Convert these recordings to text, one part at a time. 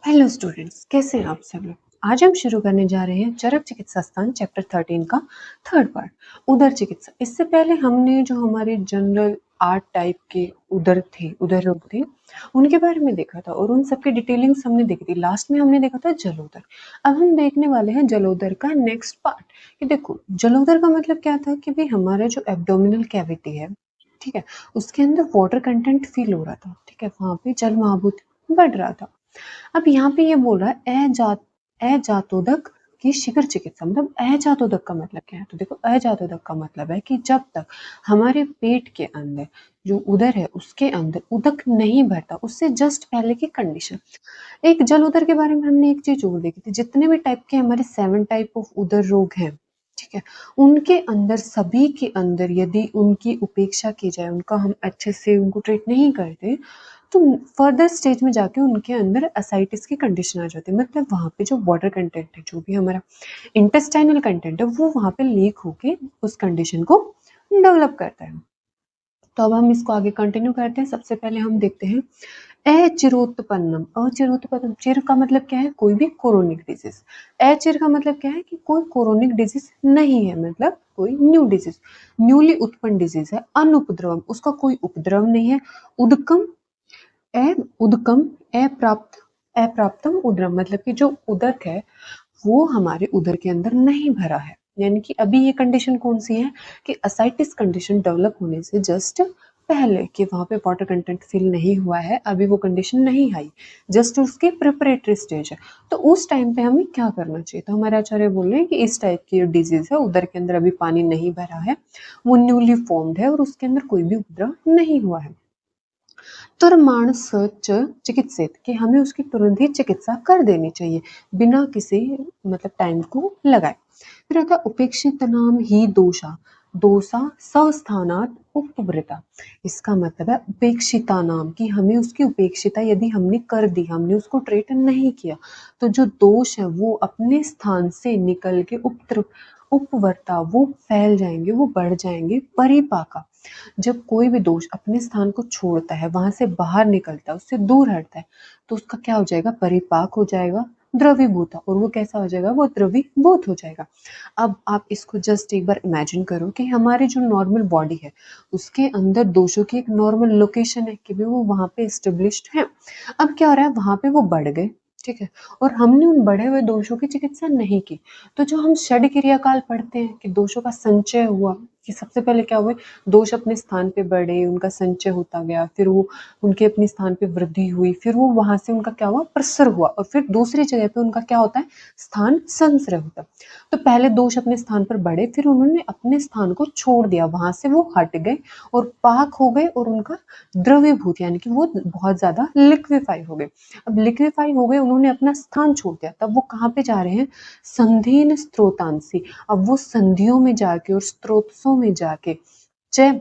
Hello students, कैसे हैं आप सब लोग। आज हम शुरू करने जा रहे हैं चरक चिकित्सा स्थान चैप्टर 13 का थर्ड पार्ट, उदर चिकित्सा। इससे पहले हमने जो हमारे जनरल 8 टाइप के उदर रोग थे उनके बारे में देखा था और उन सबकी डिटेलिंग्स हमने देखी थी। लास्ट में हमने देखा था जलोदर। अब हम देखने वाले हैं जलोदर का नेक्स्ट पार्ट। कि देखो, जलोदर का मतलब क्या था कि भाई हमारा जो एब्डोमिनल कैविटी है, ठीक है, उसके अंदर वाटर कंटेंट फील हो रहा था, ठीक है, वहां पे जल महाभूत बढ़ रहा था। अब यहाँ पे ये बोल रहा है अजातोदक की शीघ्र चिकित्सा। मतलब अजातोदक का मतलब क्या है? तो देखो, अजातोदक का मतलब है कि जब तक हमारे पेट के अंदर जो उदर है उसके अंदर उदक नहीं भरता, उससे जस्ट पहले की कंडीशन। एक जल उदर के बारे में हमने एक चीज और देखी थी। जितने भी टाइप के हमारे 7 टाइप ऑफ उदर रोग हैं, ठीक है, उनके अंदर सभी के अंदर यदि उनकी उपेक्षा की जाए, उनका हम अच्छे से उनको ट्रीट नहीं करते, तो फर्दर स्टेज में जाके उनके अंदर एसाइटिस की कंडीशन आ जाती है। मतलब वहाँ पे जो वाटर कंटेंट है, जो भी हमारा इंटेस्टाइनल कंटेंट है, वो वहाँ पे लीक होके उस कंडीशन को डेवलप करता है। तो अब हम इसको आगे कंटिन्यू करते हैं। सबसे पहले हम देखते हैं अचिरोत्पन्नम। अचिरोत्पन्नम, चिर का मतलब क्या है? कोई भी कोरोनिक डिजीज। अचिर का मतलब क्या है? कि कोई कोरोनिक डिजीज नहीं है, मतलब कोई न्यू डिजीज, न्यूली उत्पन्न डिजीज है। अनुपद्रवम, उसका कोई उपद्रव नहीं है। उदकम, उदकम, अप्राप्त, अप्राप्तम उदरम, मतलब कि जो उदक है वो हमारे उदर के अंदर नहीं भरा है। यानी कि अभी ये कंडीशन कौन सी है कि असाइटिस कंडीशन डेवलप होने से जस्ट पहले, कि वहां पे वाटर कंटेंट फिल नहीं हुआ है, अभी वो कंडीशन नहीं आई, जस्ट उसकी प्रिपरेटरी स्टेज है। तो उस टाइम पे हमें क्या करना चाहिए? तो हमारे आचार्य बोल रहे हैं कि इस टाइप की डिजीज है, उदर के अंदर अभी पानी नहीं भरा है, वो न्यूली फॉर्म्ड है और उसके अंदर कोई भी उपद्रव नहीं हुआ है। तुरमाण सच चिकित्सित, कि हमें उसकी तुरंत ही चिकित्सा कर देनी चाहिए बिना किसी मतलब टाइम को लगाए। फिर आता है उपेक्षित नाम ही दोषा। दोषा संस्थानात उपवृता। इसका मतलब है उपेक्षिता नाम, कि हमें उसकी उपेक्षिता यदि हमने कर दी, हमने उसको ट्रीट नहीं किया, तो जो दोष है वो अपने स्थान से निकल के उपवर्ता, वो फैल जाएंगे, वो बढ़ जाएंगे। परिपाका, जब कोई भी दोष अपने स्थान को छोड़ता है, वहां से बाहर निकलता है, उससे दूर हटता है, तो उसका क्या हो जाएगा? परिपाक हो जाएगा, द्रवीभूत। और वो कैसा हो जाएगा? वो द्रवीभूत हो जाएगा। अब आप इसको जस्ट एक बार इमेजिन करो कि हमारी जो नॉर्मल बॉडी है उसके अंदर दोषों की एक नॉर्मल लोकेशन है कि भी वो वहां पे एस्टेब्लिश्ड है। अब क्या हो रहा है? वहां पे वो बढ़ गए, ठीक है, और हमने उन बढ़े हुए दोषों की चिकित्सा नहीं की। तो जो हम षड क्रियाकाल पढ़ते हैं कि दोषों का संचय हुआ, कि सबसे पहले क्या हुए? दोष अपने स्थान पे बढ़े, उनका संचय होता गया, फिर वो उनके अपने स्थान पे वृद्धि हुई, फिर वो वहां से उनका क्या हुआ? प्रसर हुआ, और फिर दूसरी जगह पे उनका क्या होता है? स्थान संश्रय होता है। तो पहले दोष अपने स्थान पर बढ़े, फिर उन्होंने अपने स्थान को छोड़ दिया, वहां से वो हट गए और पाक हो गए, और उनका द्रवीभूत यानी कि वो बहुत ज्यादा लिक्विफाई हो गए। अब लिक्विफाई हो गए, उन्होंने अपना स्थान छोड़ दिया, तब वो कहाँ पे जा रहे हैं? संधीन स्त्रोतांसी। अब वो संधियों में जाके और स्त्रोतसों में जाके च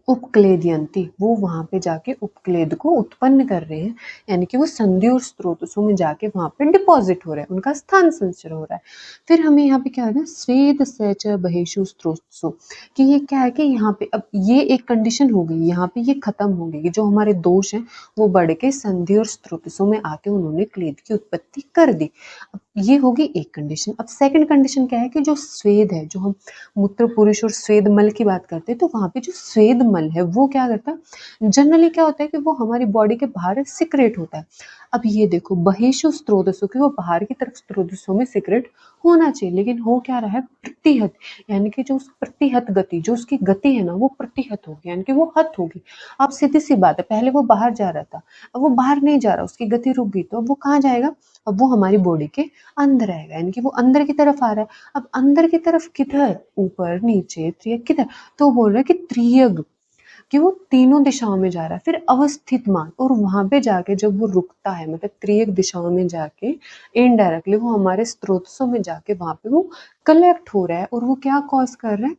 उपक्लेदयंती, वो वहां पे जाके उपक्लेद को उत्पन्न कर रहे हैं। यानी कि वो संधि और स्त्रोतसों में जाके वहां पे डिपॉजिट हो रहा है, उनका स्थान संचय हो रहा है। फिर हमें यहाँ पे क्या है? स्वेद सच बहेशु स्त्रोतसु, कि ये क्या है कि यहाँ पे अब ये एक कंडीशन हो गई, यहाँ पे ये खत्म हो गई कि जो हमारे दोष हैं वो बढ़ के संधि और स्त्रोतसों में आके उन्होंने क्लेद की उत्पत्ति कर दी। अब ये होगी एक कंडीशन। अब सेकंड कंडीशन क्या है कि जो स्वेद है, जो हम मूत्र पुरुष और स्वेद मल की बात करते हैं, तो वहां पे जो स्वेद मल है वो क्या करता है? जनरली क्या होता है कि वो हमारी बॉडी के बाहर सिक्रेट होता है। अब ये देखो, बहिषु स्त्रोतसों, की वो बाहर की तरफ स्त्रोतसों में सिक्रेट होना चाहिए, लेकिन हो क्या रहा है? प्रतिहत, यानी कि जो उस प्रतिहत गति, जो उसकी गति है ना, वो प्रतिहत होगी, यानी कि वो हत होगी। अब सीधी सी बात है, पहले वो बाहर जा रहा था, अब वो बाहर नहीं जा रहा, उसकी गति रुक गई, तो अब वो कहाँ जाएगा? अब वो हमारी बॉडी के अंदर आएगा, यानी कि वो अंदर की तरफ आ रहा है। अब अंदर की तरफ किधर? ऊपर, नीचे, त्रियक, किधर? तो बोल रहा है कि त्रियग, कि वो तीनों दिशाओं में जा रहा है। फिर अवस्थित मान, और वहां पे जाके जब वो रुकता है, मतलब त्रियक दिशाओं में जाके इनडायरेक्टली वो हमारे स्त्रोतसों में जाके वहां पे वो कलेक्ट हो रहा है, और वो क्या कॉज कर रहा है?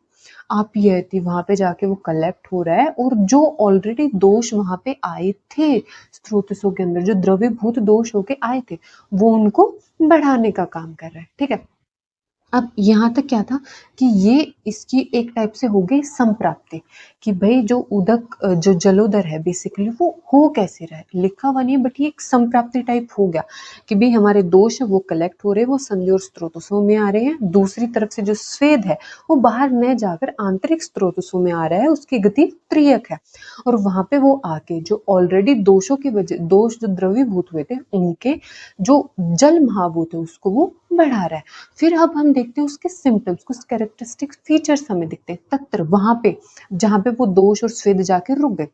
आपियति, वहां पे जाके वो कलेक्ट हो रहा है, और जो ऑलरेडी दोष वहां पे आए थे स्त्रोतसों के अंदर, जो द्रव्यभूत दोष होके आए थे, वो उनको बढ़ाने का काम कर रहा है, ठीक है। अब यहाँ तक क्या था कि ये इसकी एक टाइप से हो गई संप्राप्ति, कि भाई जो उदक जो जलोदर है बेसिकली वो हो कैसे रहा है, लिखा हुआ नहीं है बट ये एक संप्राप्ति टाइप हो गया कि भाई हमारे दोष है वो कलेक्ट हो रहे हैं, वो संधि और स्रोतों में आ रहे हैं, दूसरी तरफ से जो स्वेद है वो बाहर न जाकर आंतरिक स्रोतों में आ रहा है, उसकी गति त्रियक है, और वहां पे वो आके जो ऑलरेडी दोषों की वजह दोष जो द्रवीभूत हुए थे उनके जो जल महाभूत है उसको वो बढ़ा रहा है। फिर अब हम देखते हैं उसके सिम्टम्स, कुछ कैरेक्टरिस्टिक फीचर्स हमें दिखते हैं तत्र वहां पे जहां पे वो दोष और स्वेद जाके रुक गए।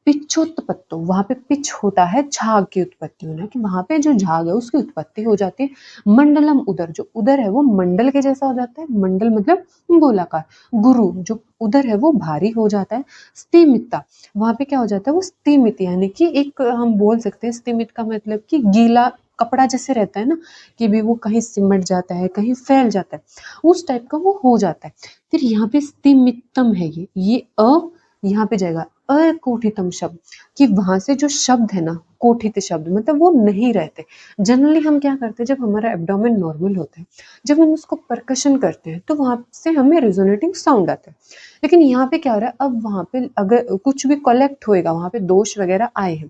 पिच्छोत्पत्तो, वहां पे पिच होता है झाग की उत्पत्ति होना, कि वहां पे जो झाग है उसकी उत्पत्ति हो जाती है। मंडलम उदर, जो उदर है वो मंडल के जैसा हो जाता है, मंडल मतलब गोलाकार। गुरु, जो उदर है वो भारी हो जाता है। स्तिमिता, वहां पे क्या हो जाता है वो स्तिमित, यानी कि एक हम बोल सकते हैं स्तिमित का मतलब कि गीला कपड़ा जैसे रहता है ना, कि भी वो कहीं सिमट जाता है कहीं फैल जाता है, उस टाइप का वो हो जाता है। फिर यहाँ पे स्तिमितम है, ये यहाँ पे जाएगा अकोठितम शब्द, कि वहां से जो शब्द है ना कोठित शब्द मतलब वो नहीं रहते। जनरली हम क्या करते हैं जब हमारा एब्डोमेन नॉर्मल होता है, जब हम उसको परकशन करते हैं तो वहां से हमें रिजोनेटिंग साउंड आता है, लेकिन यहाँ पे क्या हो रहा है अब वहां पे अगर कुछ भी कलेक्ट होएगा वहां पे दोष वगैरह आए हैं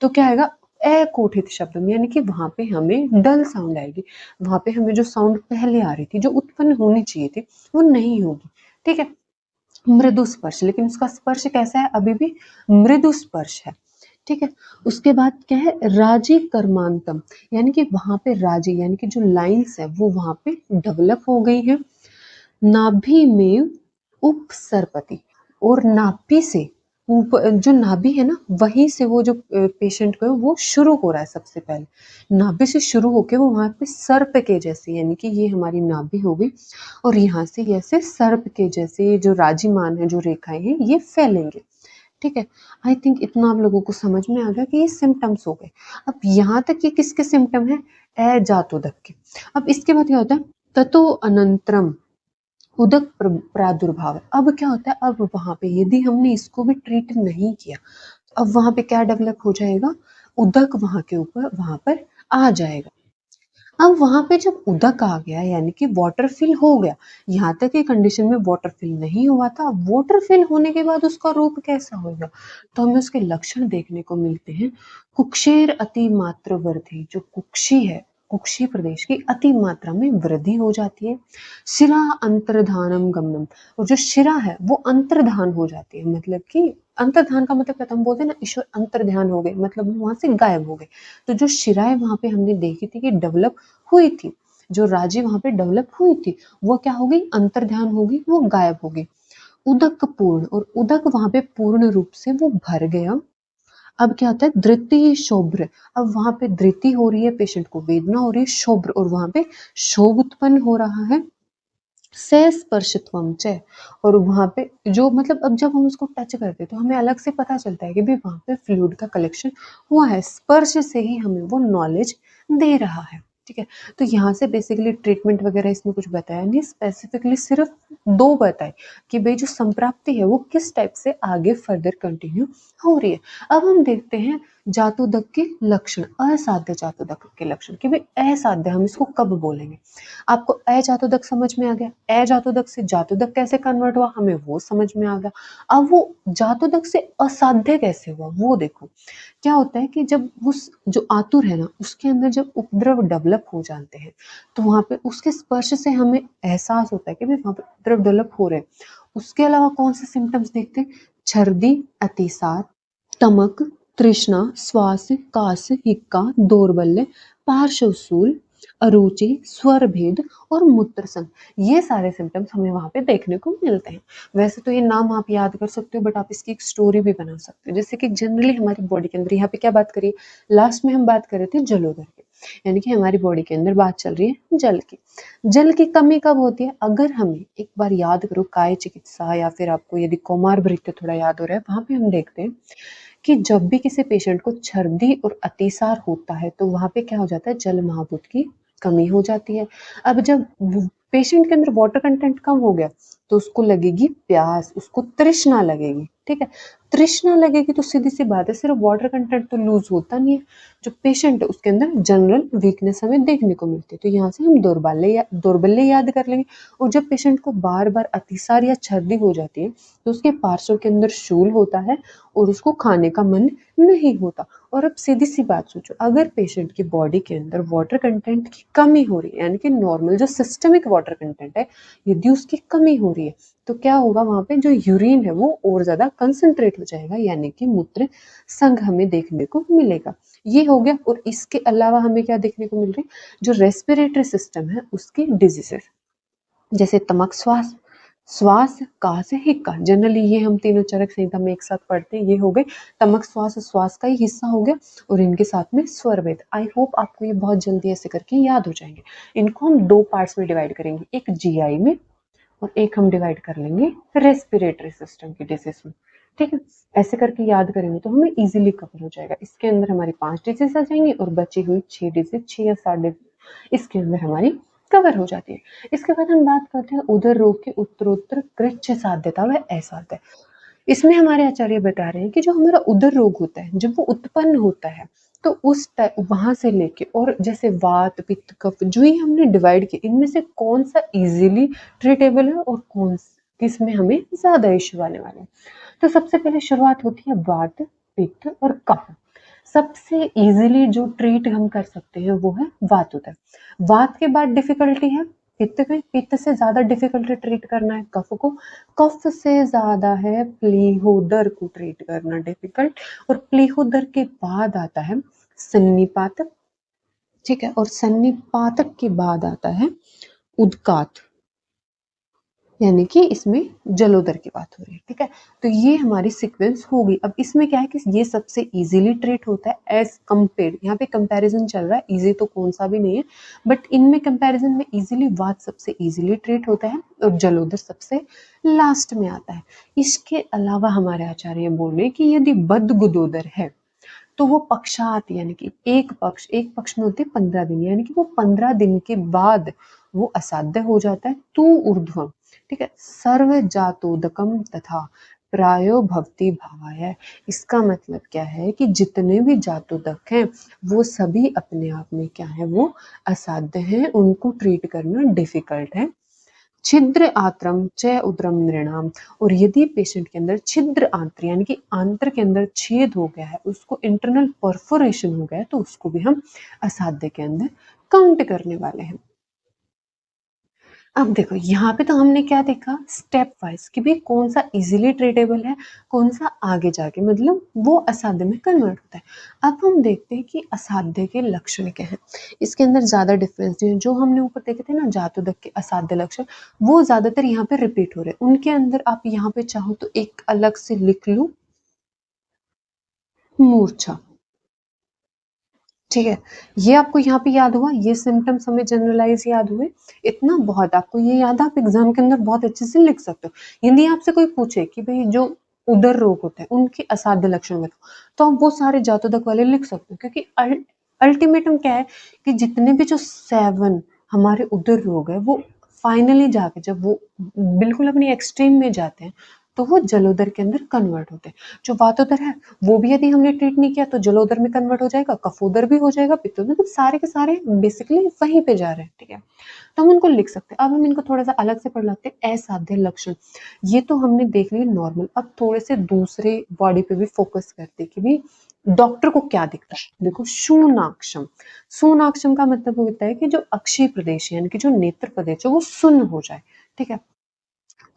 तो क्या आएगा अकोठित शब्द में, यानी कि वहां पे हमें डल साउंड आएगी, वहां पे हमें जो साउंड पहले आ रही थी जो उत्पन्न होनी चाहिए थी वो नहीं होगी। ठीक है, मृदु स्पर्श, लेकिन उसका स्पर्श कैसा है अभी भी मृदु स्पर्श है। ठीक है, उसके बाद क्या है राजी कर्मांतम, यानी कि वहां पे राजी यानी कि जो लाइंस है वो वहां पे डेवलप हो गई है। नाभि में उपसर्पति, और नाभि से जो नाभि है ना वहीं से वो जो पेशेंट को है वो शुरू हो रहा है, सबसे पहले नाभि से शुरू होके वो वहां पे सर्प के जैसे, यानी कि ये हमारी नाभि हो गई, और यहाँ से ऐसे सर्प के जैसे ये जो राजिमान है जो रेखाएं हैं ये फैलेंगे। ठीक है, आई थिंक इतना आप लोगों को समझ में आ गया कि ये सिम्टम्स हो गए। अब यहाँ तक ये किसके सिम्टम है, अजातोदक के। अब इसके बाद क्या होता है ततो अनंतरम उदक प्रादुर्भाव। अब क्या होता है अब वहां पे यदि हमने इसको भी ट्रीट नहीं किया अब वहां पे क्या डेवलप हो जाएगा, उदक वहां के ऊपर वहां पर आ जाएगा। अब वहां पे जब उदक आ गया यानी कि वाटर फिल हो गया, यहाँ तक की कंडीशन में वाटर फिल नहीं हुआ था, वाटर फिल होने के बाद उसका रूप कैसा होगा तो हमें उसके लक्षण देखने को मिलते हैं। कुक्षेर अति मात्र वृद्धि, जो कुक्षी है कुक्षी प्रदेश की अति मात्रा में वृद्धि हो जाती है। शिरा अंतर्धानम गमनम, और जो शिरा है वो अंतर्धान हो जाती है, मतलब कि अंतर्धान का मतलब क्या था, हम बोलते हैं ना ईश्वर अंतर्ध्यान हो गए, मतलब वो वहां से गायब हो गए। तो जो शिराएं वहां पे हमने देखी थी कि डेवलप हुई थी, जो राज्य वहां पे डेवलप हुई थी वो क्या हो गई अंतर्ध्यान हो गई, वो गायब हो गई। उदक पूर्ण, और उदक वहां पे पूर्ण रूप से वो भर गया। अब क्या होता है धृति शोभ्र, अब वहां पे धृति हो रही है, पेशेंट को वेदना हो रही है, शोभ्र और वहां पे शोभ उत्पन्न हो रहा है। से स्पर्शत्वम च, और वहां पे जो मतलब अब जब हम उसको टच करते हैं तो हमें अलग से पता चलता है कि भाई वहां पे फ्लूइड का कलेक्शन हुआ है, स्पर्श से ही हमें वो नॉलेज दे रहा है। ठीक है, तो यहाँ से बेसिकली ट्रीटमेंट वगैरह इसमें कुछ बताया नहीं, स्पेसिफिकली सिर्फ दो बताए कि भाई जो संप्राप्ति है वो किस टाइप से आगे फर्दर कंटिन्यू हो रही है। अब हम देखते हैं जातोदक के लक्षण, असाध्य जातोदक के लक्षण, कि भाई असाध्य हम इसको कब बोलेंगे। आपको अजातोदक समझ में आ गया, अजातोदक से जातोदक कैसे कन्वर्ट हुआ हमें वो समझ में आ गया। अब वो जातोदक से असाध्य कैसे हुआ वो देखो। क्या होता है कि जब उस जो आतुर है ना उसके अंदर जब उपद्रव डेवलप हो जाते हैं तो वहां पे उसके स्पर्श से हमें एहसास होता है कि भाई वहां पे उपद्रव डेवलप हो रहे हैं। उसके अलावा कौन से सिम्टम्स देखते हैं, छर्दी, अतिसार, तमक, तृष्णा, श्वास, कास, हिक्का, दौर्बल्य, पार्श्वशूल, अरुचि, स्वर भेद और मूत्रसंग, ये सारे सिम्टम्स हमें वहां पे देखने को मिलते हैं। वैसे तो ये नाम आप याद कर सकते हो बट आप इसकी एक स्टोरी भी बना सकते हो, जैसे कि जनरली हमारी बॉडी के अंदर यहाँ पे क्या बात करिए, लास्ट में हम बात कर रहे थे जलोदर की, यानी कि हमारी बॉडी के अंदर बात चल रही है जल की। जल की कमी कब होती है, अगर हमें एक बार याद करो काय चिकित्सा या फिर आपको यदि कौमार भृत्य थोड़ा याद हो रहा है वहां पे हम देखते हैं कि जब भी किसी पेशेंट को छर्दी और अतिसार होता है तो वहां पे क्या हो जाता है जल महाभूत की कमी हो जाती है। अब जब पेशेंट के अंदर वाटर कंटेंट कम हो गया तो उसको लगेगी प्यास, उसको तृष्णा लगेगी। ठीक है, तृष्णा लगेगी तो सीधी सी बात है सिर्फ वाटर कंटेंट तो लूज होता नहीं है, जो पेशेंट है उसके अंदर जनरल वीकनेस हमें देखने को मिलती है। तो यहाँ से हम दौर्बल्य याद कर लेंगे। और जब पेशेंट को बार बार अतिसार या छर्दी हो जाती है तो उसके पार्श्व के अंदर शूल होता है और उसको खाने का मन नहीं होता। और अब सीधी सी बात सोचो, अगर पेशेंट की बॉडी के अंदर वाटर कंटेंट की कमी हो रही है, यानी कि नॉर्मल जो सिस्टमिक वाटर कंटेंट है यदि उसकी कमी हो रही है तो क्या होगा, वहां पे जो यूरिन है वो और ज्यादा कंसंट्रेट हो जाएगा, यानी कि मूत्र संघ हमें देखने को मिलेगा। ये हो गया। और इसके अलावा हमें क्या देखने को मिल रही है, जो रेस्पिरेटरी सिस्टम है उसकी डिजीजेस, जैसे तमक श्वास, श्वास, कास, हिक्का। जनरली ये हम तीनों चरक संहिता में एक साथ पढ़ते हैं। ये हो गए तमक श्वास, श्वास का ही हिस्सा हो गया। और इनके साथ में स्वर भेद। आई होप आपको ये बहुत जल्दी ऐसे करके याद हो जाएंगे। इनको हम दो पार्ट्स में डिवाइड करेंगे, एक जीआई में और एक हम डिवाइड कर लेंगे रेस्पिरेटरी सिस्टम की डिजीज में। ठीक है, ऐसे करके याद करेंगे तो हमें इजीली कवर हो जाएगा। इसके अंदर हमारी 5 डिजीज आ जाएंगी और बची हुई 6 डिजीज, 6 या 7 डिजीज इसके अंदर हमारी कवर हो जाती है। इसके बाद हम बात करते हैं उदर रोग की उत्तरोत्तर कृच्छ साध्यता व असाध्य। इसमें हमारे आचार्य बता रहे हैं कि जो हमारा उदर रोग होता है जब वो उत्पन्न होता है तो उस वहां से लेके और जैसे वात, पित्त, कफ जो ही हमने डिवाइड किए, इनमें से कौन सा इजीली ट्रीटेबल है और कौन किस में हमें ज्यादा इश्यू आने वाले हैं। तो सबसे पहले शुरुआत होती है वात, पित्त और कफ। सबसे इजीली जो ट्रीट हम कर सकते हैं वो है वात उदर। वात के बाद डिफिकल्टी है पित्त में, पित्त से ज्यादा डिफिकल्टी ट्रीट करना है कफ को, कफ से ज्यादा है प्लीहोदर को ट्रीट करना डिफिकल्ट, और प्लीहोदर के बाद आता है सन्निपातक। ठीक है, और सन्निपातक के बाद आता है उदकात, यानी कि इसमें जलोदर की बात हो रही है। ठीक है, तो ये हमारी सीक्वेंस होगी। अब इसमें क्या है कि ये सबसे इजीली ट्रीट होता है एज कंपेयर, यहाँ पे कंपैरिजन चल रहा है, इजी तो कौन सा भी नहीं है, बट इनमें कंपैरिजन में इजीली वात सबसे इजीली ट्रीट होता है और जलोदर सबसे लास्ट में आता है। इसके अलावा हमारे आचार्य बोल रहे कि यदि बदगुदोदर है तो वो पक्षात, यानी कि एक पक्ष में होते 15 दिन, यानी कि वो 15 दिन के बाद वो असाध्य हो जाता है तू ऊर्ध्वम। ठीक है, सर्व जातोदकम तथा प्रायो भवती भावाय। इसका मतलब क्या है कि जितने भी जातोदक हैं वो सभी अपने आप में क्या है, वो असाध्य हैं, उनको ट्रीट करना डिफिकल्ट है। छिद्र आत्रम च उदरम नृणाम। और यदि पेशेंट के अंदर छिद्र आंत्र, यानी कि आंत्र के अंदर छेद हो गया है, उसको इंटरनल परफोरेशन हो गया है, तो उसको भी हम असाध्य के अंदर काउंट करने वाले हैं। अब देखो यहाँ पे तो हमने क्या देखा स्टेप वाइज कि भाई कौन सा इजीली ट्रीटेबल है, कौन सा आगे जाके मतलब वो असाध्य में कन्वर्ट होता है। अब हम देखते हैं कि असाध्य के लक्षण क्या हैं। इसके अंदर ज्यादा डिफरेंस नहीं है, जो हमने ऊपर देखे थे ना जातोदक के असाध्य लक्षण, वो ज्यादातर यहाँ पे रिपीट हो रहे हैं। उनके अंदर आप यहाँ पे चाहो तो एक अलग से लिख लो, मूर्छा। ठीक है, ये आपको यहाँ पे याद हुआ, ये सिम्टम्स हमें जनरलाइज याद हुए, इतना बहुत आपको ये याद, आप एग्जाम के अंदर बहुत अच्छे से लिख सकते हो। यदि आपसे कोई पूछे कि भाई जो उदर रोग होते हैं उनके असाध्य लक्षण बताओ, तो आप वो सारे जातोदक वाले लिख सकते हो, क्योंकि अल्टीमेटम क्या है कि जितने भी जो 7 हमारे उदर रोग है वो फाइनली जाके जब वो बिल्कुल अपनी एक्सट्रीम में जाते हैं तो वो जलोदर के अंदर कन्वर्ट होते हैं। जो वातोदर है वो भी यदि हमने ट्रीट नहीं किया तो जलोदर में कन्वर्ट हो जाएगा, कफोदर भी हो जाएगा, पित्तोदर, मतलब सारे के सारे बेसिकली वहीं पे जा रहे हैं। ठीक है, तो हम उनको लिख सकते हैं। अब हम इनको थोड़ा सा अलग से पढ़ लेते हैं। असाध्य लक्षण, ये तो हमने देख लिए नॉर्मल। अब थोड़े से दूसरे बॉडी पे भी फोकस करते कि भी डॉक्टर को क्या दिखता है। देखो शूनाक्षम, शूनाक्षम का मतलब होता है कि जो अक्षी प्रदेश यानी कि जो नेत्र प्रदेश है वो शून्य हो जाए। ठीक है,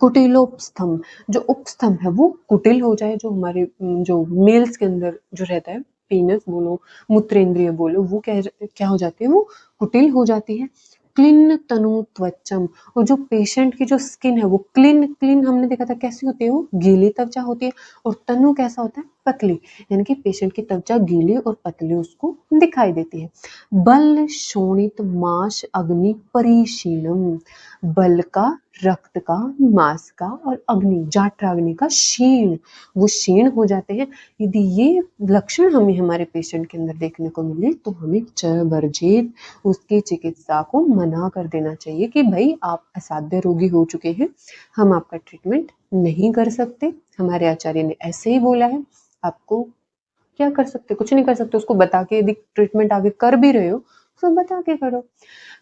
कुटिलोपस्थम, जो उपस्थम है वो कुटिल हो जाए, जो हमारे जो मेल्स के अंदर जो रहता है, पीनस बोलो, मूत्रेंद्रिय बोलो, वो क्या हो जाती है, वो कुटिल हो जाती है। क्लिन तनु त्वचम, और जो पेशेंट की जो स्किन है वो क्लिन, क्लिन हमने देखा था कैसी होती है, वो गीली त्वचा होती है। और तनु कैसा होता है, पतली, यानी कि पेशेंट की त्वचा गीली और पतली उसको दिखाई देती है। बल शोणित माश अग्नि परिशीलम, बल का रक्त का, मांस का और अग्नि जाठराग्नि का क्षीण, वो क्षीण हो जाते हैं। यदि ये लक्षण हमें हमारे पेशेंट के अंदर देखने को मिले तो हमें चरबर्जेत उसकी चिकित्सा को मना कर देना चाहिए कि भाई आप असाध्य रोगी हो चुके हैं, हम आपका ट्रीटमेंट नहीं कर सकते, हमारे आचार्य ने ऐसे ही बोला है, आपको क्या कर सकते, कुछ नहीं कर सकते। उसको बता के यदि ट्रीटमेंट आगे कर भी रहे हो तो बता के करो।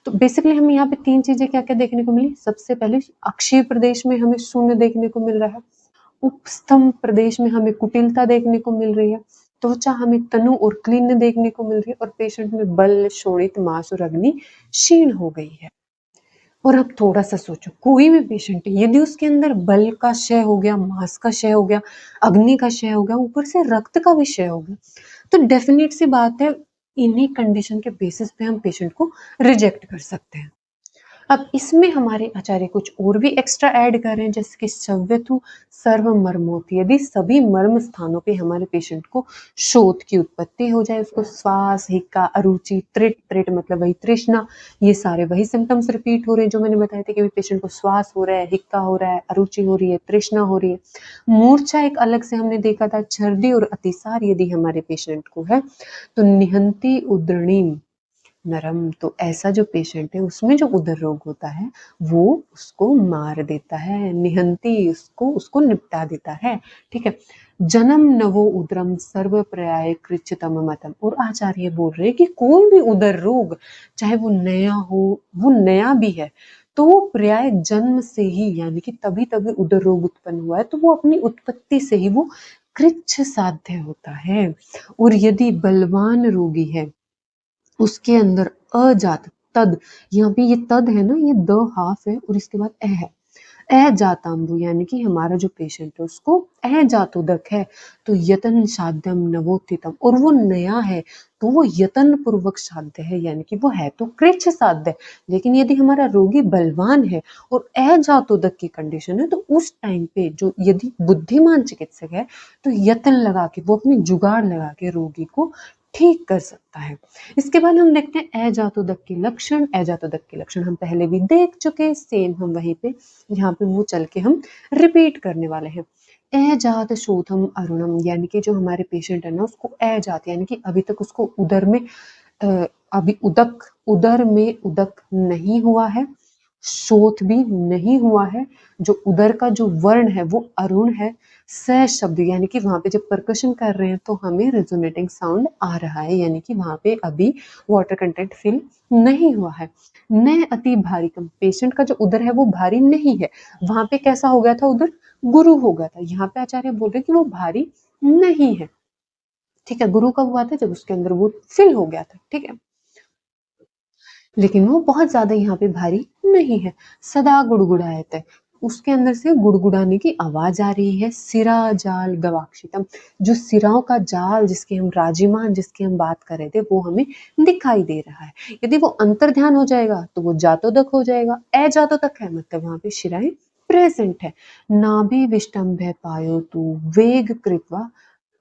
तो बेसिकली हमें यहाँ पे 3 चीजें क्या-क्या देखने को मिली। सबसे पहले अक्षीय प्रदेश में हमें शून्य देखने को मिल रहा है। उपस्तंभ प्रदेश में हमें कुटिलता देखने को मिल रही है। त्वचा हमें तनु और क्लीन देखने को मिल रही है और पेशेंट में बल, शोणित, मांस और अग्नि क्षीण हो गई है। और अब थोड़ा सा सोचो, कोई भी पेशेंट है यदि उसके अंदर बल का क्षय हो गया, मांस का क्षय हो गया, अग्नि का क्षय हो गया, ऊपर से रक्त का भी क्षय हो गया, तो डेफिनेट सी बात है इन्हीं कंडीशन के बेसिस पे हम पेशेंट को रिजेक्ट कर सकते हैं। अब इसमें हमारे आचार्य कुछ और भी एक्स्ट्रा ऐड कर रहे हैं, जैसे कि सव्यथु सर्वमर्मोति, यदि सभी मर्म स्थानों पे हमारे पेशेंट को शोथ की उत्पत्ति हो जाए, उसको श्वास, हिक्का, अरुचि, त्रिट, त्रिट मतलब वही तृष्णा, ये सारे वही सिम्टम्स रिपीट हो रहे हैं जो मैंने बताए थे कि पेशेंट को श्वास हो रहा है, हिक्का हो रहा है, अरुचि हो रही है, तृष्णा हो रही है। मूर्छा एक अलग से हमने देखा था, छर्दी और अतिसार यदि हमारे पेशेंट को है तो निहंती उद्रणीम नरम, तो ऐसा जो पेशेंट है उसमें जो उदर रोग होता है वो उसको मार देता है, निहंती उसको निपटा देता है। ठीक है, जन्म नवो उदरम सर्व पर्याय कृच्छतम मतम, और आचार्य बोल रहे हैं कि कोई भी उदर रोग चाहे वो नया हो, वो नया भी है तो वो पर्याय जन्म से ही, यानी कि तभी तभी उदर रोग उत्पन्न हुआ है तो वो अपनी उत्पत्ति से ही वो कृच्छ साध्य होता है। और यदि बलवान रोगी है उसके अंदर अजात तद, यहाँ पे ये तद है ना, ये द हाफ है और इसके बाद ए है, अजातांबु यानी कि हमारा जो पेशेंट है उसको अजातोदक है तो यतन साध्यम नवोत्थितम, और वो नया है तो वो यतन पूर्वक साध्य है, यानी कि वो है तो कृच्छ साध्य है। लेकिन यदि हमारा रोगी बलवान है और अजातोदक की कंडीशन है तो उस टाइम पे जो यदि बुद्धिमान चिकित्सक है तो यतन लगा के, वो अपनी जुगाड़ लगा के रोगी को ठीक कर सकता है। इसके बाद हम देखते हैं अजातोदक के लक्षण। अजातोदक के लक्षण हम पहले भी देख चुके, सेम हम वहीं पे यहाँ पे वो चल के हम रिपीट करने वाले हैं। अजात शोथम अरुणम, यानी कि जो हमारे पेशेंट है ना उसको अजात यानी कि अभी तक उसको उदर में अभी उदर में उदक नहीं हुआ है, शोथ भी नहीं हुआ है, जो उदर का जो वर्ण है वो अरुण है, स शब्द यानी कि वहां पे जब परकशन कर रहे हैं तो हमें रेजोनेटिंग साउंड आ रहा है, यानी कि वहां पे अभी वाटर कंटेंट फिल नहीं हुआ है। न अति भारी कम, पेशेंट का जो उदर है वो भारी नहीं है, वहां पे कैसा हो गया था उदर, गुरु हो गया था, यहाँ पे आचार्य बोल रहे कि वो भारी नहीं है। ठीक है, गुरु कब हुआ था, जब उसके अंदर वो फिल हो गया था। ठीक है, लेकिन वो बहुत ज्यादा यहाँ पे भारी नहीं है। सदा गुड़गुड़ायत है, उसके अंदर से गुड़गुड़ाने की आवाज आ रही है। सिरा जाल गवाक्षितम, जो सिराओं का जाल जिसके हम राजिमान जिसकी हम बात कर रहे थे वो हमें दिखाई दे रहा है। यदि वो अंतर ध्यान हो जाएगा तो वो जातोदक हो जाएगा, अजातोदक है मतलब वहां पे शिराएं प्रेजेंट है। नाभि विष्टम्भ पायो तू वेग कृत्वा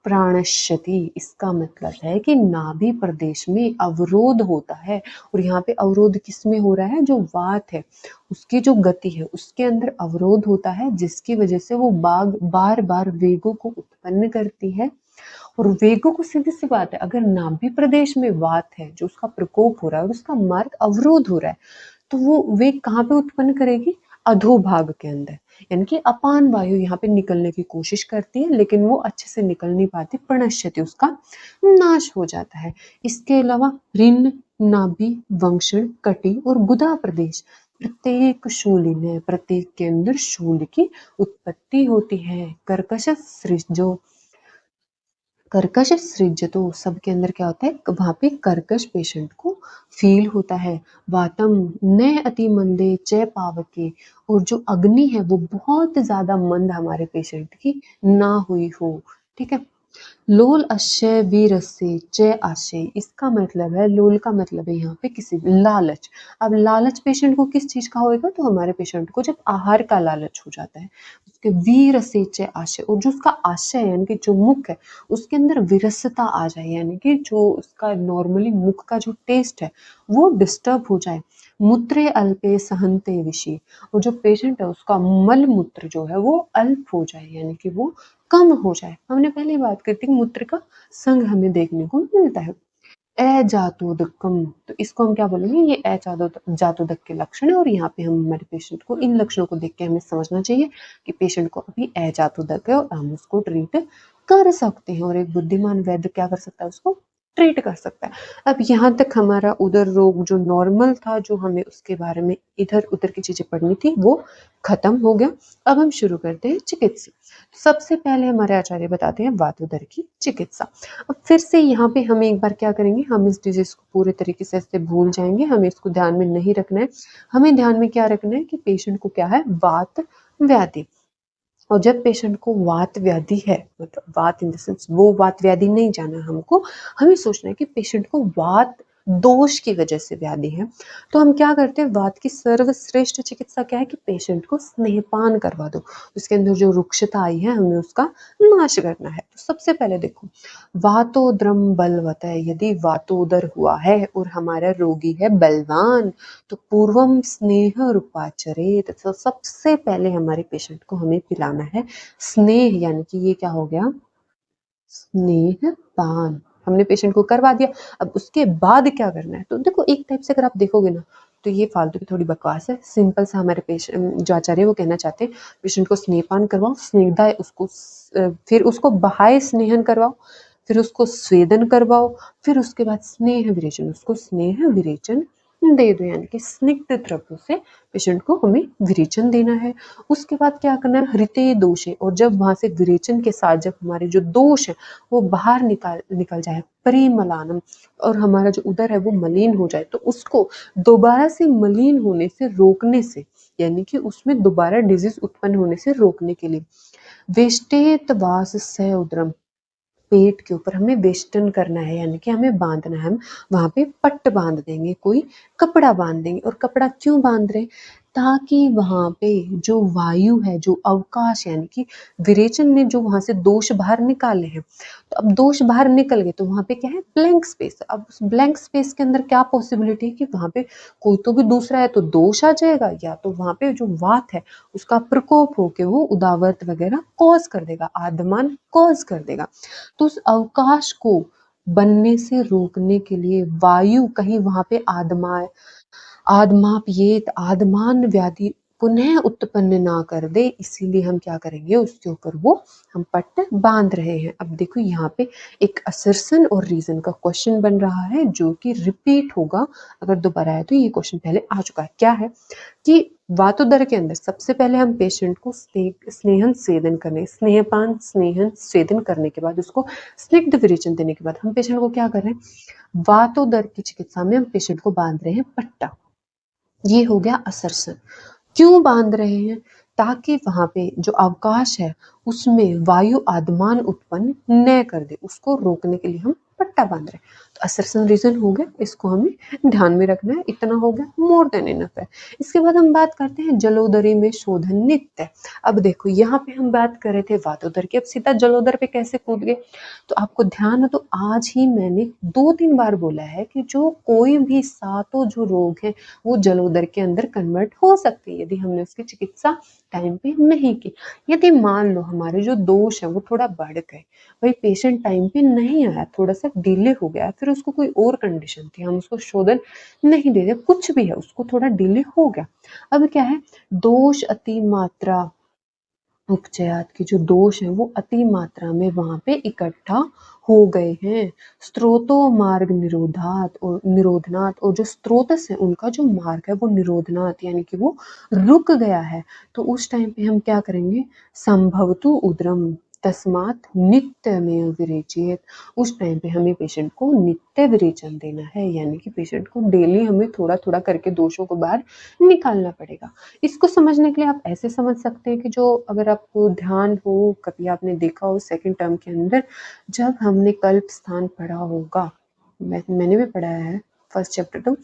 प्राणश्यति, इसका मतलब है कि नाभि प्रदेश में अवरोध होता है, और यहाँ पे अवरोध किसमें हो रहा है, जो वात है उसकी जो गति है उसके अंदर अवरोध होता है, जिसकी वजह से वो बाग बार बार वेगों को उत्पन्न करती है। और वेगों को, सीधी सी बात है, अगर नाभि प्रदेश में वात है जो उसका प्रकोप हो रहा है और उसका मार्ग अवरोध हो रहा है तो वो वेग कहाँ पे उत्पन्न करेगी, अधोभाग के अंदर, यानी कि अपान वायु यहाँ पे निकलने की कोशिश करती है लेकिन वो अच्छे से निकल नहीं पाती, प्रणश्यति उसका नाश हो जाता है। इसके अलावा ऋण, नाभि, वंक्षण, कटी और गुदा प्रदेश, प्रत्येक शूल में, प्रत्येक के अंदर शूल की उत्पत्ति होती है। कर्कश सृजो, कर्कश सृजतो, सबके अंदर क्या होता है, वहां पे कर्कश पेशेंट को फील होता है। वातम न अति मंदे च पावके, और जो अग्नि है वो बहुत ज्यादा मंद हमारे पेशेंट की ना हुई हो। ठीक है, लोल अश्य वीरस्य च आशय, इसका मतलब है, लोल का मतलब है यहाँ पे किसी लालच। अब लालच पेशेंट को किस चीज का होएगा, तो हमारे पेशेंट को जब आहार का लालच हो जाता है, उसके वीरस्य च आशय, और जो उसका आशय यानी कि जो मुख है उसके अंदर विरसता आ जाए, यानी कि जो उसका नॉर्मली मुख का जो टेस्ट है वो डिस्टर्ब हो जाए। मूत्रे अल्पे सहन्ते विषि, और जो पेशेंट है उसका मल मूत्र जो है वो अल्प हो जाए, यानी कि वो कम हो जाए। हमने पहले बात की थी मूत्र का संघ हमें देखने को मिलता है। अजातोदकम, तो इसको हम क्या बोलेंगे, ये जातोदक के लक्षण है, और यहाँ पे हम हमारे पेशेंट को इन लक्षणों को देख के हमें समझना चाहिए कि पेशेंट को अभी अजातोदक है और हम उसको ट्रीट कर सकते हैं, और एक बुद्धिमान वैद्य क्या कर सकता है, उसको ट्रीट कर सकता है। अब यहाँ तक हमारा उदर रोग जो नॉर्मल था, जो हमें उसके बारे में इधर उधर की चीजें पढ़नी थी, वो खत्म हो गया। अब हम शुरू करते हैं चिकित्सा। सबसे पहले हमारे आचार्य बताते हैं वातोदर की चिकित्सा। अब फिर से यहाँ पे हम एक बार क्या करेंगे, हम इस डिजीज को पूरे तरीके से ऐसे भूल जाएंगे, हमें इसको ध्यान में नहीं रखना है। हमें ध्यान में क्या रखना है कि पेशेंट को क्या है, वात व्याधि। और जब पेशेंट को वात व्याधि है, मतलब वात इन द सेंस वो वात व्याधि नहीं जाना हमको, हमें सोचना है कि पेशेंट को वात दोष की वजह से व्याधि है। तो हम क्या करते हैं, वात की सर्वश्रेष्ठ चिकित्सा क्या है कि पेशेंट को स्नेहपान करवा दो, उसके अंदर जो रुक्षता आई है हमें उसका नाश करना है। तो सबसे पहले देखो, वातोद्रम बलवत है, यदि वातोदर हुआ है और हमारा रोगी है बलवान, तो पूर्वम स्नेह रूपाचरेत, तो सबसे पहले हमारे पेशेंट को हमें पिलाना है स्नेह, यानी कि ये क्या हो गया, स्नेह पान। हमने पेशेंट को करवा दिया। अब उसके बाद क्या करना है, तो देखो एक टाइप से अगर आप देखोगे ना, तो ये फालतू की थोड़ी बकवास है। सिंपल सा हमारे पेशेंट जो आचार्य वो कहना चाहते हैं, पेशेंट को स्नेहपान करवाओ, स्निग्धा उसको फिर उसको बहाय स्नेहन करवाओ, फिर उसको स्वेदन करवाओ, फिर उसके बाद स्नेह विरेचन, उसको स्नेह विरेचन दे दो, यानी कि स्निग्ध द्रव्यों से पेशेंट को हमें विरेचन देना है। उसके बाद क्या करना है, हृदय दोष है, और जब वहां से विरेचन के साथ जब हमारे जो दोष है वो बाहर निकल जाए, परिमलानम, और हमारा जो उदर है वो मलिन हो जाए, तो उसको दोबारा से मलिन होने से रोकने से, यानी कि उसमें दोबारा डिजीज उत्पन्न होने से रोकने के लिए, वेष्टेत वास से उदरम, पेट के ऊपर हमें वेष्टन करना है, यानी कि हमें बांधना है। हम वहां पे पट्ट बांध देंगे, कोई कपड़ा बांध देंगे। और कपड़ा क्यों बांध रहे, ताकि वहां पे जो वायु है, जो अवकाश, यानी कि विरेचन ने जो वहां से दोष बाहर निकाले हैं, तो अब दोष बाहर निकल गए तो वहां पे क्या है, ब्लैंक स्पेस। अब उस ब्लैंक स्पेस के अंदर क्या पॉसिबिलिटी है कि वहां पे कोई तो भी दूसरा है तो दोष आ जाएगा, या तो वहां पे जो वात है उसका प्रकोप होके वो उदावरत वगैरह कॉज कर देगा, आदमान कॉज कर देगा। तो उस अवकाश को बनने से रोकने के लिए वायु कहीं वहां पे आदमापयेत, आदमान व्याधि पुनः उत्पन्न ना कर दे, इसीलिए हम क्या करेंगे, उसके ऊपर वो हम पट्ट बांध रहे हैं। अब देखो यहाँ पे एक असर्सन और रीजन का क्वेश्चन बन रहा है, जो कि रिपीट होगा अगर दोबारा आए, तो ये क्वेश्चन पहले आ चुका है। क्या है कि वातोदर के अंदर सबसे पहले हम पेशेंट को स्नेहन स्वेदन करने, स्नेहपान स्नेहन स्वेदन करने के बाद उसको स्निग्ध विरेचन देने के बाद हम पेशेंट को क्या कर रहे हैं, वातोदर की चिकित्सा में हम पेशेंट को बांध रहे हैं पट्टा। ये हो गया असरसन। क्यों बांध रहे हैं, ताकि वहां पे जो अवकाश है उसमें वायु आदमान उत्पन्न न कर दे, उसको रोकने के लिए हम पट्टा बांध रहे हैं। तो असरसन रीजन हो गया, इसको हमें ध्यान में रखना है, इतना हो गया, मोर देन इनफ है। इसके बाद हम बात करते हैं जलोदरी में शोधन नित्य। अब देखो यहाँ पे हम बात कर रहे थे वातोदर की, अब सीधा जलोदर पे कैसे कूद गए, तो आपको ध्यान हो तो आज ही मैंने 2-3 बार बोला है कि जो कोई भी सातों जो रोग है वो जलोदर के अंदर कन्वर्ट हो सकती है, यदि हमने उसकी चिकित्सा टाइम पे नहीं की। यदि मान लो हमारे जो दोष है वो थोड़ा बढ़ गए, भाई पेशेंट टाइम पे नहीं आया, थोड़ा सा डिले हो गया, फिर उसको कोई और कंडीशन थी, हम उसको शोधन नहीं दे रहे, कुछ भी है, उसको थोड़ा डिले हो गया। अब क्या है, दोष अति मात्रा उपचयात की जो दोष है वो अति मात्रा में वहां पे इकट्ठा हो गए हैं। स्त्रोतो मार्ग निरोधात और निरोधनात्, और जो स्त्रोतस है उनका जो मार्ग है वो निरोधनात्, यानी कि वो रुक गया है। तो उस टाइम पे हम क्या करेंगे, संभवतु उद्रम, तस्मात् नित्यमेव विरेचयेत्। उस टाइम पे हमें पेशेंट को नित्य विरेचन देना है, यानी कि पेशेंट को डेली हमें थोड़ा-थोड़ा करके दोषों को बाहर निकालना पड़ेगा। इसको समझने के लिए आप ऐसे समझ सकते हैं कि जो अगर आपको ध्यान हो, कभी आपने देखा हो सेकंड टर्म के अंदर जब हमने कल्प स्थान पढ़ा होगा, मैंने भी पढ़ा है फर्स्ट चैप्टर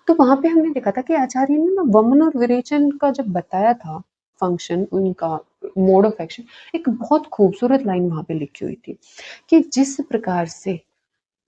तो वहाँ पे हमने देखा था कि आचार्य ने ना वमन और विरेचन का जब बताया था फंक्शन उनका मोड ऑफ एक्शन, एक बहुत खूबसूरत लाइन वहाँ पे लिखी हुई थी कि जिस प्रकार से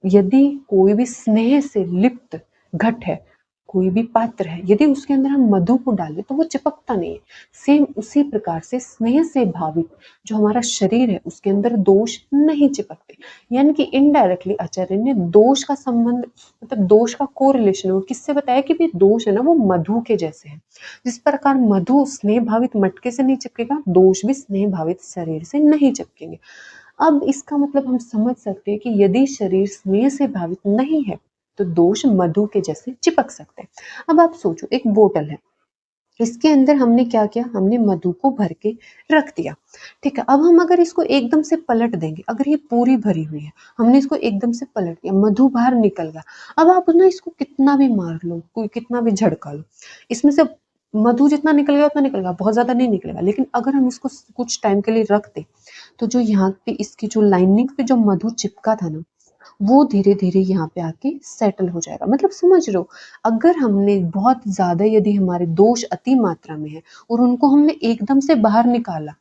यदि कोई भी स्नेह से लिप्त घट है, कोई भी पात्र है, यदि उसके अंदर हम मधु को डाल दें तो वो चिपकता नहीं है। सेम उसी प्रकार से स्नेह से भावित जो हमारा शरीर है उसके अंदर दोष नहीं चिपकते। यानी कि इनडायरेक्टली आचार्य ने दोष का संबंध मतलब दोष का कोरिलेशन और किससे बताया कि भी दोष है ना वो मधु के जैसे है। जिस प्रकार मधु स्नेह भावित मटके से नहीं चिपकेगा, दोष भी स्नेह भावित शरीर से नहीं चिपकेंगे। अब इसका मतलब हम समझ सकते हैं कि यदि शरीर स्नेह से भावित नहीं है तो दोष मधु के जैसे चिपक सकते हैं। अब आप सोचो एक बोतल है, इसके अंदर हमने क्या किया, हमने मधु को भर के रख दिया, ठीक है। अब हम अगर इसको एकदम से पलट देंगे, अगर ये पूरी भरी हुई है, हमने इसको एकदम से पलट दिया, मधु बाहर निकल गया। अब आप ना इसको कितना भी मार लो, कोई कितना भी झड़का लो, इसमें से मधु जितना निकल गया उतना निकल गया, बहुत ज्यादा नहीं निकलेगा। लेकिन अगर हम इसको कुछ टाइम के लिए रख दें तो जो यहाँ पे इसकी जो लाइनिंग पे जो मधु चिपका था ना वो धीरे धीरे यहाँ पे आके सेटल हो जाएगा। मतलब समझ लो अगर हमने बहुत ज्यादा यदि हमारे दोष अति मात्रा में है और उनको हमने एकदम से बाहर निकाला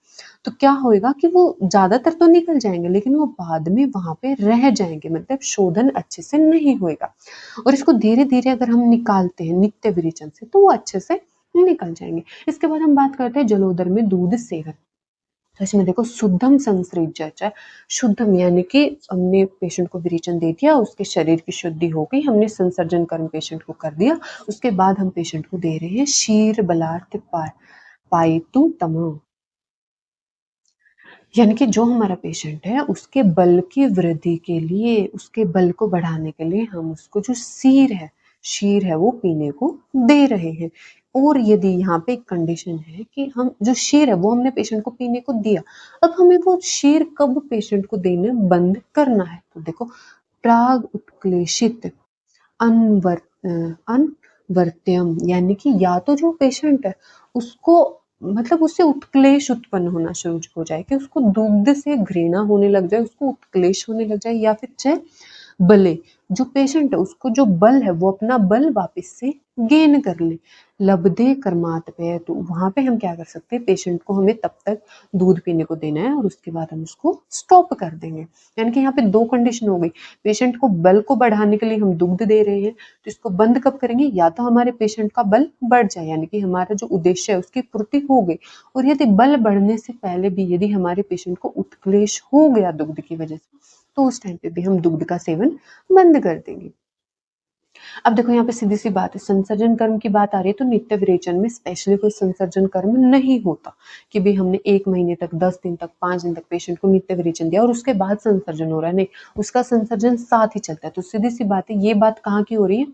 तो क्या होएगा कि वो ज्यादातर तो निकल जाएंगे लेकिन वो बाद में वहां पे रह जाएंगे, मतलब शोधन अच्छे से नहीं होएगा। और इसको धीरे धीरे अगर हम निकालते हैं नित्य विरेचन से तो वो अच्छे से निकल जाएंगे। इसके बाद हम बात करते हैं जलोदर में दूध सेवन। तो इसमें देखो शुद्धम संसृज्य, शुद्धम यानी कि हमने पेशेंट को विरेचन दे दिया, उसके शरीर की शुद्धि हो गई, हमने संसर्जन कर्म पेशेंट को कर दिया। उसके बाद हम पेशेंट को दे रहे हैं शीर बलार्थ पायतु तमो, यानी कि जो हमारा पेशेंट है उसके बल की वृद्धि के लिए, उसके बल को बढ़ाने के लिए हम उसको जो शीर है वो पीने को दे रहे हैं। और यदि यहाँ पे एक कंडीशन है कि हम जो शीर है वो हमने पेशेंट को पीने को दिया, अब हमें वो शीर कब पेशेंट को देना बंद करना है, तो देखो प्राग उत्क्लेशित अनवर अनवर्त्यम, यानी कि या तो जो पेशेंट है उसको मतलब उससे उत्क्लेश उत्पन्न होना शुरू हो जाए कि उसको दुग्ध से घृणा होने लग जाए, उसको उत्क्लेश होने लग जाए, या फिर चाहे बले जो पेशेंट है उसको जो बल है वो अपना बल वापस से गेन कर ले। लब्धे कर्मात पे तो वहां पे हम क्या कर सकते हैं, पेशेंट को हमें तब तक दूध पीने को देना है और उसके बाद हम उसको स्टॉप कर देंगे। यानी कि यहाँ पे दो कंडीशन हो गई, पेशेंट को बल को बढ़ाने के लिए हम दुग्ध दे रहे हैं तो इसको बंद कब करेंगे, या तो हमारे पेशेंट का बल बढ़ जाए यानी कि हमारा जो उद्देश्य है उसकी पूर्ति हो गई, और यदि बल बढ़ने से पहले भी यदि हमारे पेशेंट को उत्क्लेश हो गया दुग्ध की वजह से तो उस टाइम पे भी हम दुग्ध का सेवन बंद कर देंगे। अब देखो यहाँ पे सीधी सी बात है, संसर्जन कर्म की बात आ रही है तो नित्य विरेचन में स्पेशली कोई संसर्जन कर्म नहीं होता कि भी हमने 1 महीने तक 10 दिन तक 5 दिन तक पेशेंट को नित्य विरेचन दिया और उसके बाद संसर्जन हो रहा है, नहीं, उसका संसर्जन साथ ही चलता है। तो सीधी सी बात है, ये बात कहाँ की हो रही है,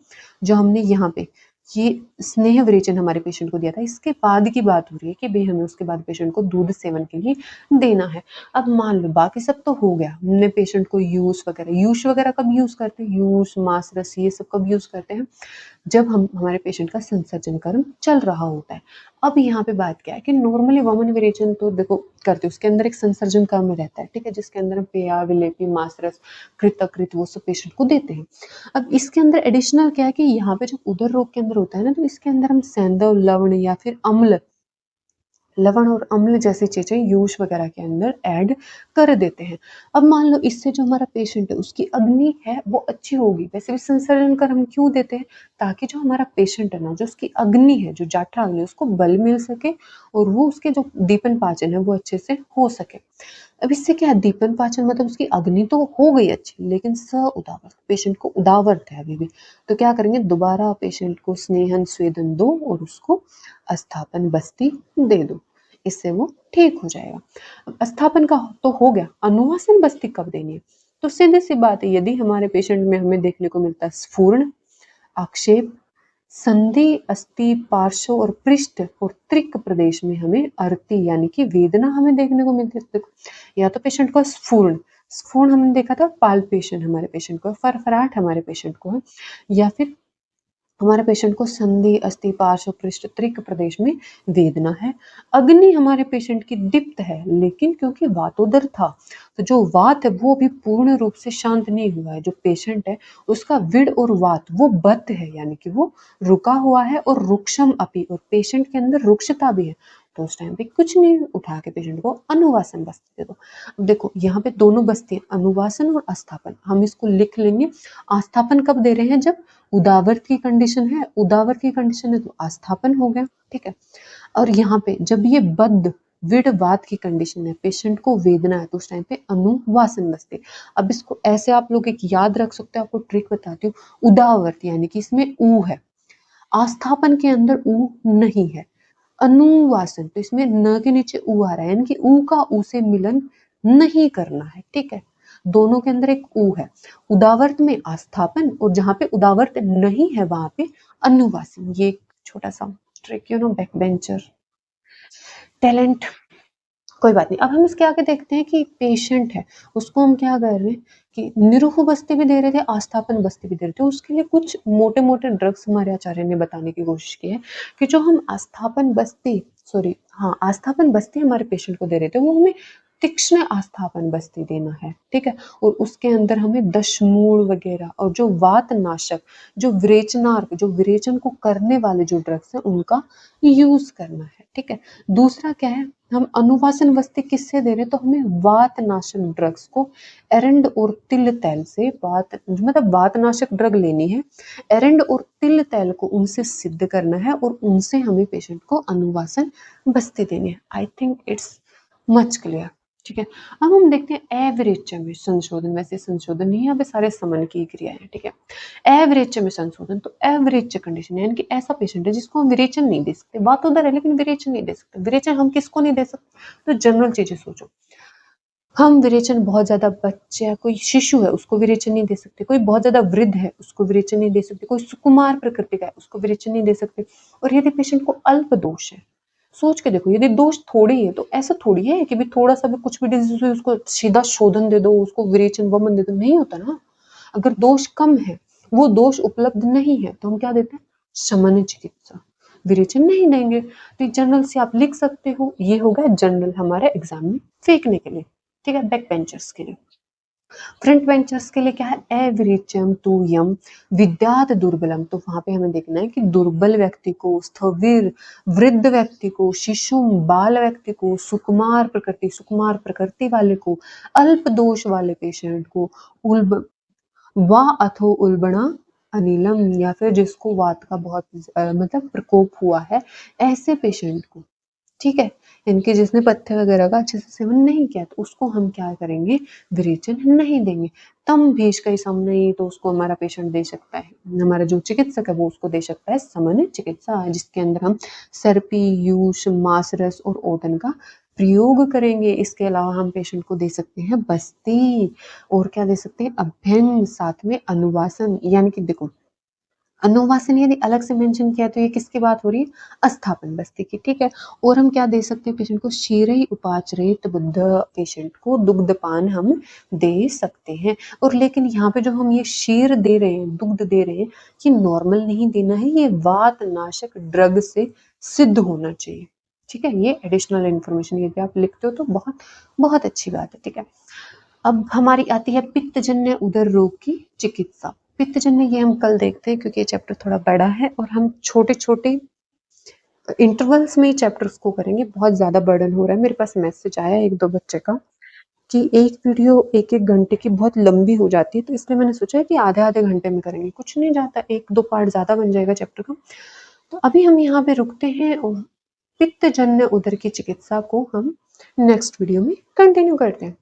जो हमने यहाँ पे ये स्नेह विरेचन हमारे पेशेंट को दिया था इसके बाद की बात हो रही है कि भाई हमें उसके बाद पेशेंट को दूध सेवन के लिए देना है। अब मान लो बाकी सब तो हो गया, हमने पेशेंट को यूज वगैरह कब यूज करते हैं, यूज मास रस ये सब कब यूज करते हैं, जब हम हमारे पेशेंट का संसर्जन कर्म चल रहा होता है। अब यहाँ पे बात क्या है कि नॉर्मली वमन विरेचन तो देखो करते हैं, उसके अंदर एक संसर्जन कर्म रहता है, ठीक है, जिसके अंदर हम पेया विलेपी मासरस कृत अकृत वो सब पेशेंट को देते हैं। अब इसके अंदर एडिशनल क्या है कि यहाँ पे जब उदर रोग के अंदर होता है ना तो इसके अंदर हम सैंधव लवण या फिर अम्ल लवण और अम्ल जैसी चीजें यूज वगैरह के अंदर ऐड कर देते हैं। अब मान लो इससे जो हमारा पेशेंट है उसकी अग्नि है वो अच्छी होगी, वैसे भी संसर्जन कर हम क्यों देते हैं, ताकि जो हमारा पेशेंट है ना जो उसकी अग्नि है जो जाठर अग्नि उसको बल मिल सके और वो उसके जो दीपन पाचन है वो अच्छे से हो सके। अब इससे क्या है, दीपन पाचन मतलब उसकी अग्नि तो हो गई अच्छी लेकिन स उदावर्त, पेशेंट को उदावर्त है अभी भी, तो क्या करेंगे दोबारा पेशेंट को स्नेहन स्वेदन दो और उसको अस्थापन बस्ती दे दो, इससे वो ठीक हो जाएगा। अब अस्थापन का तो हो गया, अनुवासन बस्ती कब देनी है, तो सीधी सी बात है यदि हमारे पेशेंट में हमें देखने को मिलता है स्फूर्ण आक्षेप संधि, अस्थि, पार्श्व और पृष्ठ और त्रिक प्रदेश में हमें अर्ति यानी कि वेदना हमें देखने को मिलती है। देखो, या तो पेशेंट को स्फूर्ण स्फूर्ण हमने देखा था, पाल्पेशन हमारे पेशेंट को, फरफराहट हमारे पेशेंट को है, या फिर हमारे पेशेंट को संधि, अस्थि, पार्श्व, पृष्ठ, त्रिक प्रदेश में वेदना है। अग्नि हमारे पेशेंट की दीप्त है, लेकिन क्योंकि वातोदर था, तो जो वात है वो अभी पूर्ण रूप से शांत नहीं हुआ है। जो पेशेंट है उसका विड़ और वात वो बद्ध है, यानी कि वो रुका हुआ है, और रुक्षम अपी, और पेशेंट के अंदर रुक्षता भी है। तो उस टाइम पे कुछ नहीं, उठा के पेशेंट को अनुवासन बस्ती दे दो। अब देखो यहाँ पे दोनों बस्ती है, अनुवासन और आस्थापन, हम इसको लिख लेंगे। आस्थापन कब दे रहे हैं? जब उदावर्त की कंडीशन है, उदावर्त की कंडीशन है तो आस्थापन हो गया, ठीक है। और यहाँ पे जब ये बद्ध विड़वात की कंडीशन है, पेशेंट को वेदना है, तो उस टाइम पे अनुवासन बस्ते। अब इसको ऐसे आप लोग एक याद रख सकते हो, आपको ट्रिक बताती हूँ। उदावर्त यानी कि इसमें ऊ है, आस्थापन के अंदर ऊ नहीं है। अनुवासन तो इसमें न के नीचे ऊ आ रहा है, यानी कि ऊ का ऊ से मिलन नहीं करना है, ठीक है। दोनों के अंदर एक ऊ है। उदावर्त में आस्थापन, और जहां पे उदावर्त नहीं है वहां पे अनुवासन। ये एक छोटा सा ट्रिक, बैक बेंचर टैलेंट, कोई बात नहीं। अब हम इसके आगे देखते हैं कि पेशेंट है, उसको हम क्या कर रहे हैं कि निरूह बस्ती भी दे रहे थे, आस्थापन बस्ती भी दे रहे थे। उसके लिए कुछ मोटे मोटे ड्रग्स हमारे आचार्य ने बताने की कोशिश की है कि जो हम आस्थापन बस्ती हमारे पेशेंट को दे रहे थे, वो हमें तीक्ष्ण आस्थापन बस्ती देना है, ठीक है। और उसके अंदर हमें दशमूल वगैरह और जो वात नाशक, जो विरेचनार्क, जो विरेचन को करने वाले जो ड्रग्स हैं उनका यूज करना है, ठीक है। दूसरा क्या है, हम अनुवासन बस्ती किससे दे रहे हैं? तो हमें वात नाशक ड्रग्स को एरंड और तिल तैल से, वात नाशक ड्रग लेनी है, एरंड और तिल तैल को उनसे सिद्ध करना है, और उनसे हमें पेशेंट को अनुवासन बस्ती देनी है। I think it's much clear, ठीक है। अब हम देखते हैं एवरेज में संशोधन। वैसे संशोधन नहीं है, यहाँ पे सारे समन की क्रिया है, ठीक है। एवरेज में संशोधन, तो एवरेज कंडीशन यानी कि ऐसा पेशेंट है जिसको हम विरेचन नहीं दे सकते, बात उधर है लेकिन विरेचन नहीं दे सकते। विरेचन हम किसको नहीं दे सकते? तो जनरल चीजें सोचो, हम विरेचन बहुत ज्यादा बच्चे है, कोई शिशु है उसको विरेचन नहीं दे सकते, कोई बहुत ज्यादा वृद्ध है उसको विरेचन नहीं दे सकते, कोई सुकुमार प्रकृति का है उसको विरेचन नहीं दे सकते। और यदि पेशेंट को अल्प दोष है, सोच के देखो, यदि दोष थोड़े ही है तो ऐसा थोड़ी है कि भी थोड़ा सा भी कुछ भी डिजीज हुई उसको सीधा शोधन दे दो, उसको विरेचन वमन दे दो, नहीं होता ना। अगर दोष कम है, वो दोष उपलब्ध नहीं है, तो हम क्या देते हैं? शमन चिकित्सा, विरेचन नहीं देंगे। तो जनरल से आप लिख सकते हो, ये होगा जनरल हमारे एग्जाम में फेंकने के लिए, ठीक है। बैक बेंचर्स के लिए, फ्रंट बेंचर्स के लिए क्या है? एवरेचम तू यम विद्यात दुर्बलम, तो वहां पे हमें देखना है कि दुर्बल व्यक्ति को, स्थविर वृद्ध व्यक्ति को, शिशु बाल व्यक्ति को, सुकुमार प्रकृति वाले को, अल्प दोष वाले पेशेंट को, उल्ब वा अथो उल्बणा अनिलम, या फिर जिसको वात का बहुत प्रकोप हुआ है, ऐसे पेशेंट को, ठीक है। इनके जिसने पत्थे वगैरह का अच्छे से सेवन नहीं किया, तो उसको हम क्या करेंगे? विरेचन नहीं देंगे। तम भीष का सम नहीं, तो उसको हमारा पेशेंट दे सकता है, हमारा जो चिकित्सक है वो उसको दे सकता है समन चिकित्सा, जिसके अंदर हम सर्पी, यूष, मासरस और ओदन का प्रयोग करेंगे। इसके अलावा हम पेशेंट को दे सकते हैं बस्ती, और क्या दे सकते हैं? अभ्यंग, साथ में अनुवासन। यानी कि देखो, अनुवासन यदि अलग से मेंशन किया तो ये किसकी बात हो रही है? अस्थापन बस्ती की, ठीक है। और हम क्या दे सकते हैं पेशेंट को? क्षीरई उपाचरित बुद्ध, पेशेंट को दुग्धपान हम दे सकते हैं। और लेकिन यहाँ पे जो हम ये क्षीर दे रहे हैं, दुग्ध दे रहे हैं, ये नॉर्मल नहीं देना है, ये वात नाशक ड्रग से सिद्ध होना चाहिए, ठीक है। ये एडिशनल इन्फॉर्मेशन यदि आप लिखते हो तो बहुत बहुत अच्छी बात है, ठीक है। अब हमारी आती है पित्तजन्य उदर रोग की चिकित्सा। पित्तजन्य ये हम कल देखते हैं, क्योंकि ये चैप्टर थोड़ा बड़ा है और हम छोटे छोटे इंटरवल्स में ही चैप्टर्स को करेंगे। बहुत ज्यादा बर्डन हो रहा है। मेरे पास मैसेज आया एक दो बच्चे का कि एक वीडियो एक एक घंटे की बहुत लंबी हो जाती है, तो इसलिए मैंने सोचा है कि आधे आधे घंटे में करेंगे, कुछ नहीं जाता, एक दो पार्ट ज्यादा बन जाएगा चैप्टर का। तो अभी हम यहाँ पे रुकते हैं, और पित्तजन्य उदर की चिकित्सा को हम नेक्स्ट वीडियो में कंटिन्यू करते हैं।